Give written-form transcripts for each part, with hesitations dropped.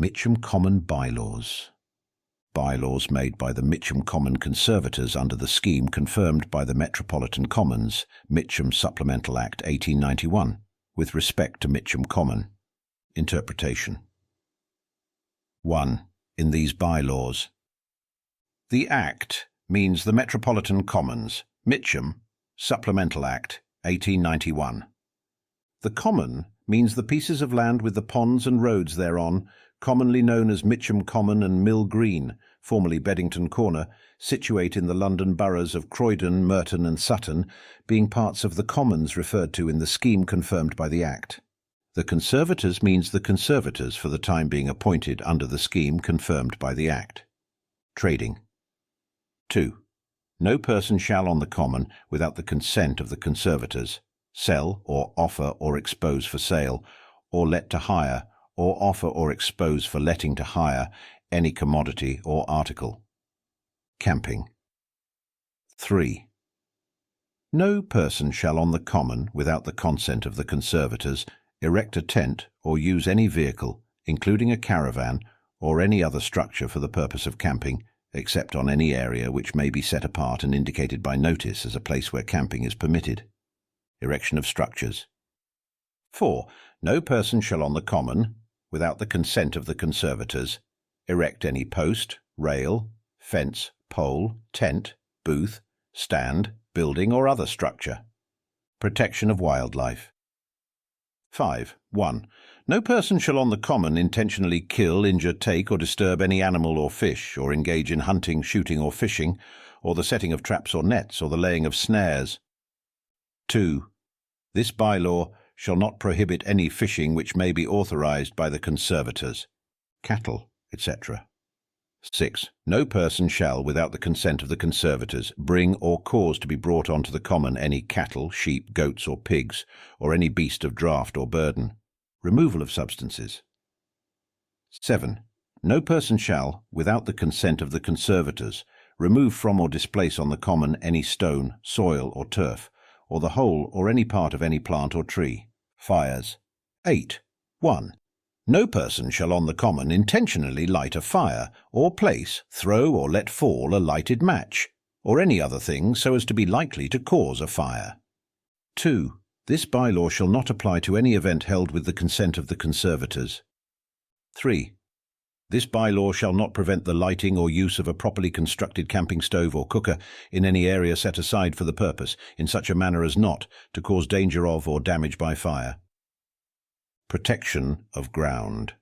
Mitcham Common Byelaws. Bylaws made by the Mitcham Common Conservators under the scheme confirmed by the Metropolitan Commons, Mitcham Supplemental Act 1891, with respect to Mitcham Common. Interpretation. 1. In these bylaws. The Act means the Metropolitan Commons, Mitcham, Supplemental Act 1891. The Common means the pieces of land with the ponds and roads thereon, commonly known as Mitcham Common and Mill Green, formerly Beddington Corner, situate in the London boroughs of Croydon, Merton and Sutton, being parts of the Commons referred to in the scheme confirmed by the Act. The Conservators means the Conservators for the time being appointed under the scheme confirmed by the Act. Trading. 2. No person shall on the Common, without the consent of the Conservators, sell or offer or expose for sale, or let to hire, or offer or expose for letting to hire, any commodity or article. Camping. 3. No person shall on the Common, without the consent of the Conservators, erect a tent or use any vehicle, including a caravan, or any other structure for the purpose of camping, except on any area which may be set apart and indicated by notice as a place where camping is permitted. Erection of structures. 4. No person shall on the Common, without the consent of the Conservators, erect any post, rail, fence, pole, tent, booth, stand, building or other structure. Protection of wildlife. 5. 1. No person shall on the Common intentionally kill, injure, take or disturb any animal or fish, or engage in hunting, shooting or fishing, or the setting of traps or nets, or the laying of snares. 2. This bylaw shall not prohibit any fishing which may be authorized by the Conservators, cattle, etc. 6. No person shall, without the consent of the Conservators, bring or cause to be brought onto the Common any cattle, sheep, goats or pigs, or any beast of draught or burden. Removal of substances. 7. No person shall, without the consent of the Conservators, remove from or displace on the Common any stone, soil or turf, or the whole or any part of any plant or tree. Fires. 8. 1. No person shall on the Common intentionally light a fire, or place, throw or let fall a lighted match, or any other thing so as to be likely to cause a fire. 2. This bylaw shall not apply to any event held with the consent of the Conservators. 3. This bylaw shall not prevent the lighting or use of a properly constructed camping stove or cooker in any area set aside for the purpose, in such a manner as not to cause danger of or damage by fire. Protection of ground.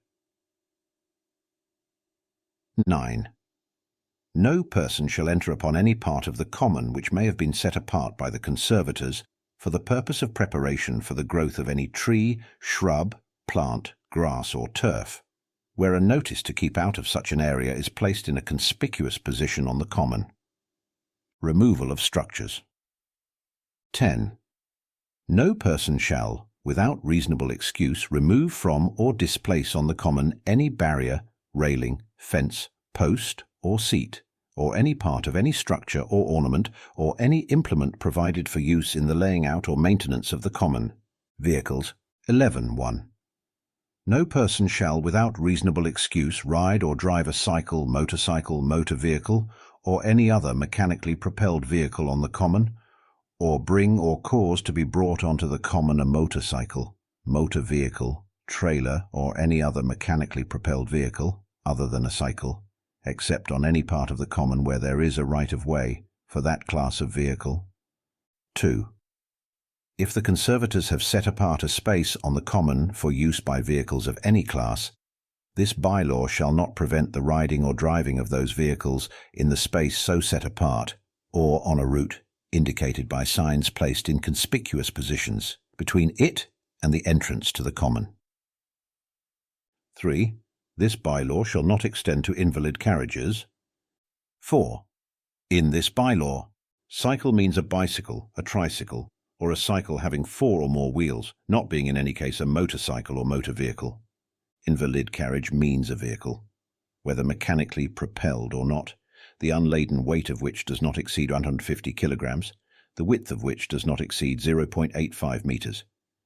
9. No person shall enter upon any part of the Common which may have been set apart by the Conservators for the purpose of preparation for the growth of any tree, shrub, plant, grass or turf, where a notice to keep out of such an area is placed in a conspicuous position on the Common. Removal of structures. 10. No person shall, without reasonable excuse, remove from or displace on the Common any barrier, railing, fence, post or seat, or any part of any structure or ornament, or any implement provided for use in the laying out or maintenance of the Common. Vehicles. 11.1. No person shall, without reasonable excuse, ride or drive a cycle, motor vehicle, or any other mechanically propelled vehicle on the Common, or bring or cause to be brought onto the Common a motorcycle, motor vehicle, trailer, or any other mechanically propelled vehicle, other than a cycle, except on any part of the Common where there is a right-of-way for that class of vehicle. 2. If the Conservators have set apart a space on the Common for use by vehicles of any class, this bylaw shall not prevent the riding or driving of those vehicles in the space so set apart, or on a route indicated by signs placed in conspicuous positions between it and the entrance to the Common. 3. This bylaw shall not extend to invalid carriages. 4. In this bylaw, cycle means a bicycle, a tricycle, or a cycle having 4 or more wheels, not being in any case a motorcycle or motor vehicle. Invalid carriage means a vehicle, whether mechanically propelled or not, the unladen weight of which does not exceed 150 kilograms, the width of which does not exceed 0.85 meters,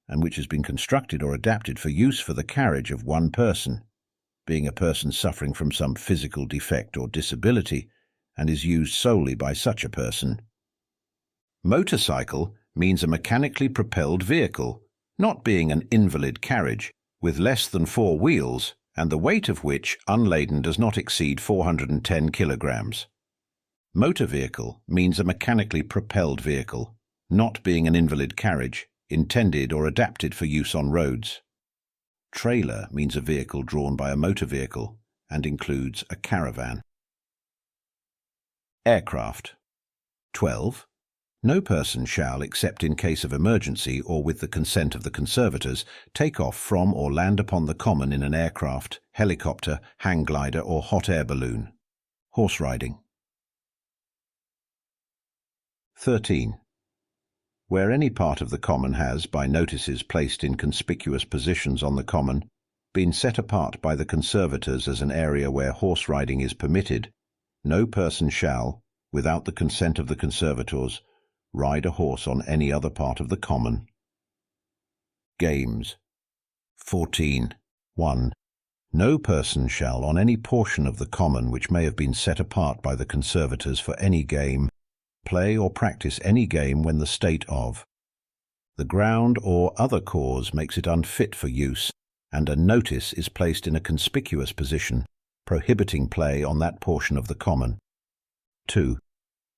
and which has been constructed or adapted for use for the carriage of one person. being a person suffering from some physical defect or disability, and is used solely by such a person. Motorcycle means a mechanically propelled vehicle, not being an invalid carriage, with less than 4 wheels, and the weight of which, unladen, does not exceed 410 kilograms. Motor vehicle means a mechanically propelled vehicle, not being an invalid carriage, intended or adapted for use on roads. Trailer means a vehicle drawn by a motor vehicle and includes a caravan. Aircraft. 12. No person shall, except in case of emergency or with the consent of the conservators, take off from or land upon the common in an aircraft, helicopter, hang glider or hot air balloon. Horse riding. 13. Where any part of the common has, by notices placed in conspicuous positions on the common, been set apart by the conservators as an area where horse riding is permitted, no person shall, without the consent of the conservators, ride a horse on any other part of the common. Games. 14. 1. No person shall, on any portion of the common which may have been set apart by the conservators for any game, play or practice any game when the state of the ground or other cause makes it unfit for use, and a notice is placed in a conspicuous position, prohibiting play on that portion of the common. 2.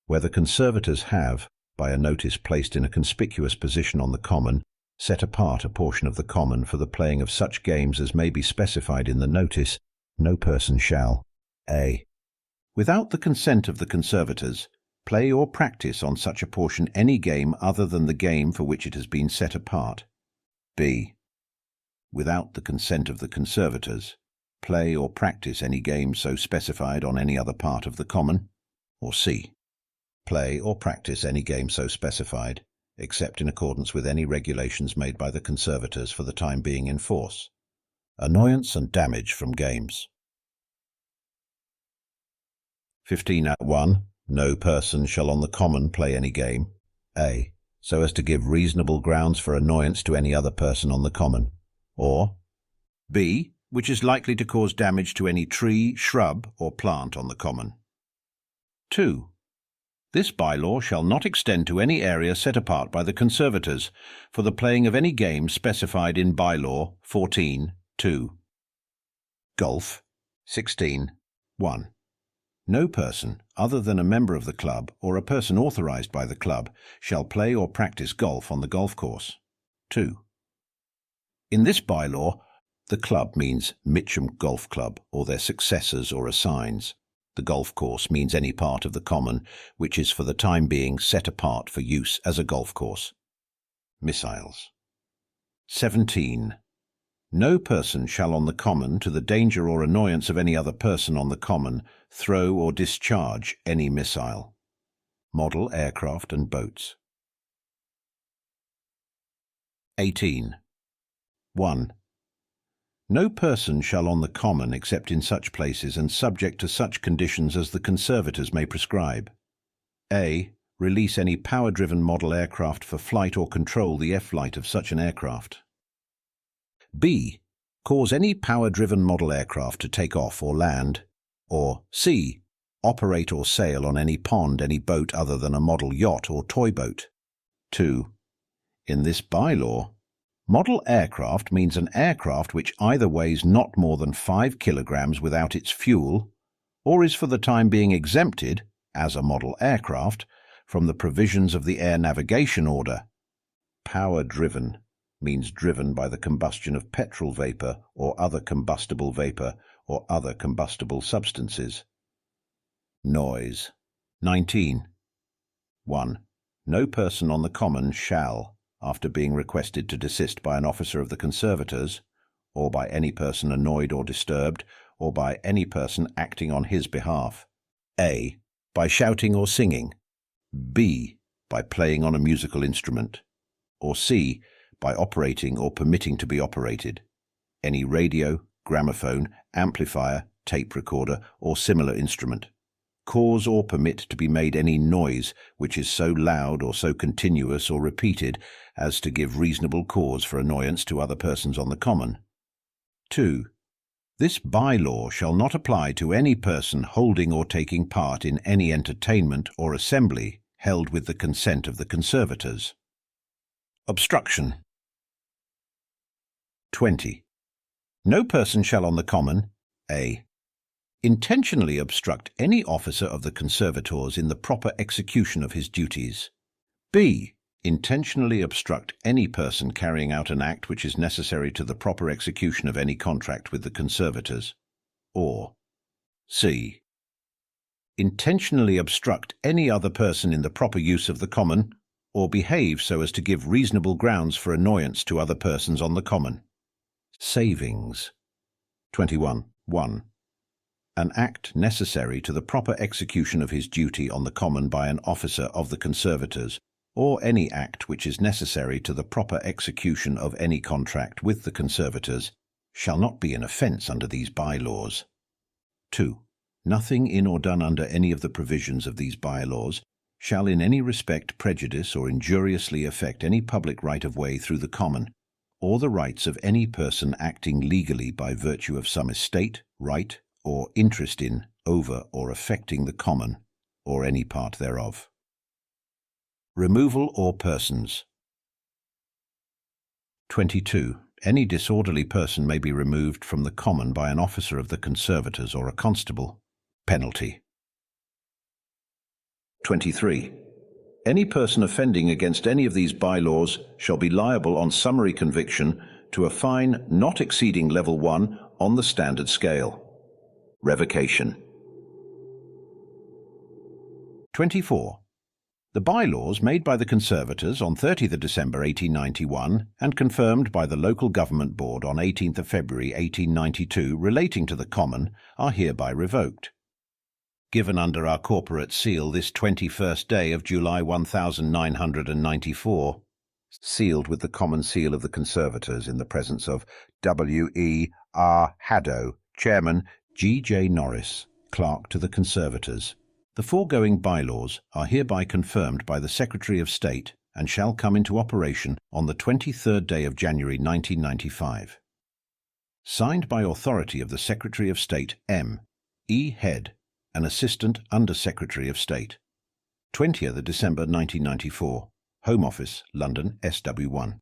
Where the conservators have, by a notice placed in a conspicuous position on the common, set apart a portion of the common for the playing of such games as may be specified in the notice, no person shall a. Without the consent of the conservators, play or practice on such a portion any game other than the game for which it has been set apart. b. Without the consent of the conservators, play or practice any game so specified on any other part of the common. Or c. Play or practice any game so specified, except in accordance with any regulations made by the conservators for the time being in force. Annoyance and damage from games. 15.1. No person shall on the common play any game, a. so as to give reasonable grounds for annoyance to any other person on the common, or b. which is likely to cause damage to any tree, shrub, or plant on the common. 2. This bylaw shall not extend to any area set apart by the conservators for the playing of any game specified in bylaw 14.2. Golf. 16.1. No person, other than a member of the club or a person authorized by the club, shall play or practice golf on the golf course. 2. In this bylaw, the club means Mitcham Golf Club or their successors or assigns. The golf course means any part of the common which is for the time being set apart for use as a golf course. Missiles. 17. No person shall on the common, to the danger or annoyance of any other person on the common, throw or discharge any missile. Model aircraft and boats. 18. 1. No person shall on the common except in such places and subject to such conditions as the conservators may prescribe. a. Release any power-driven model aircraft for flight or control the flight of such an aircraft. b. Cause any power-driven model aircraft to take off or land. Or c. Operate or sail on any pond any boat other than a model yacht or toy boat. 2. In this bylaw, model aircraft means an aircraft which either weighs not more than 5 kilograms without its fuel, or is for the time being exempted, as a model aircraft, from the provisions of the Air Navigation Order. Power-driven means driven by the combustion of petrol vapor or other combustible vapor or other combustible substances. Noise. 19. 1. No person on the common shall, after being requested to desist by an officer of the conservators, or by any person annoyed or disturbed, or by any person acting on his behalf, a. by shouting or singing, b. by playing on a musical instrument, or c. by operating or permitting to be operated, any radio, gramophone, amplifier, tape recorder, or similar instrument, cause or permit to be made any noise which is so loud or so continuous or repeated as to give reasonable cause for annoyance to other persons on the common. 2. This bylaw shall not apply to any person holding or taking part in any entertainment or assembly held with the consent of the conservators. Obstruction. 20. No person shall on the common a. Intentionally obstruct any officer of the conservators in the proper execution of his duties. b. Intentionally obstruct any person carrying out an act which is necessary to the proper execution of any contract with the conservators. Or c. Intentionally obstruct any other person in the proper use of the common, or behave so as to give reasonable grounds for annoyance to other persons on the common. Savings. 21. 1. An act necessary to the proper execution of his duty on the common by an officer of the conservators, or any act which is necessary to the proper execution of any contract with the conservators, shall not be an offence under these bylaws. 2. Nothing in or done under any of the provisions of these bylaws shall in any respect prejudice or injuriously affect any public right-of-way through the common, or the rights of any person acting legally by virtue of some estate, right, or interest in, over, or affecting the common, or any part thereof. Removal or persons. 22. Any disorderly person may be removed from the common by an officer of the conservators or a constable. Penalty. 23. Any person offending against any of these bylaws shall be liable on summary conviction to a fine not exceeding level 1 on the standard scale. Revocation. 24. The bylaws made by the conservators on 30th December 1891 and confirmed by the local government board on 18th February 1892 relating to the common are hereby revoked. Given under our corporate seal this 21st day of July 1994, sealed with the common seal of the conservators in the presence of W.E. R. Haddo, Chairman, G.J. Norris, Clerk to the conservators. The foregoing bylaws are hereby confirmed by the Secretary of State and shall come into operation on the 23rd day of January 1995. Signed by authority of the Secretary of State M. E. Head, an Assistant Under Secretary of State. 20th December 1994. Home Office, London, SW1.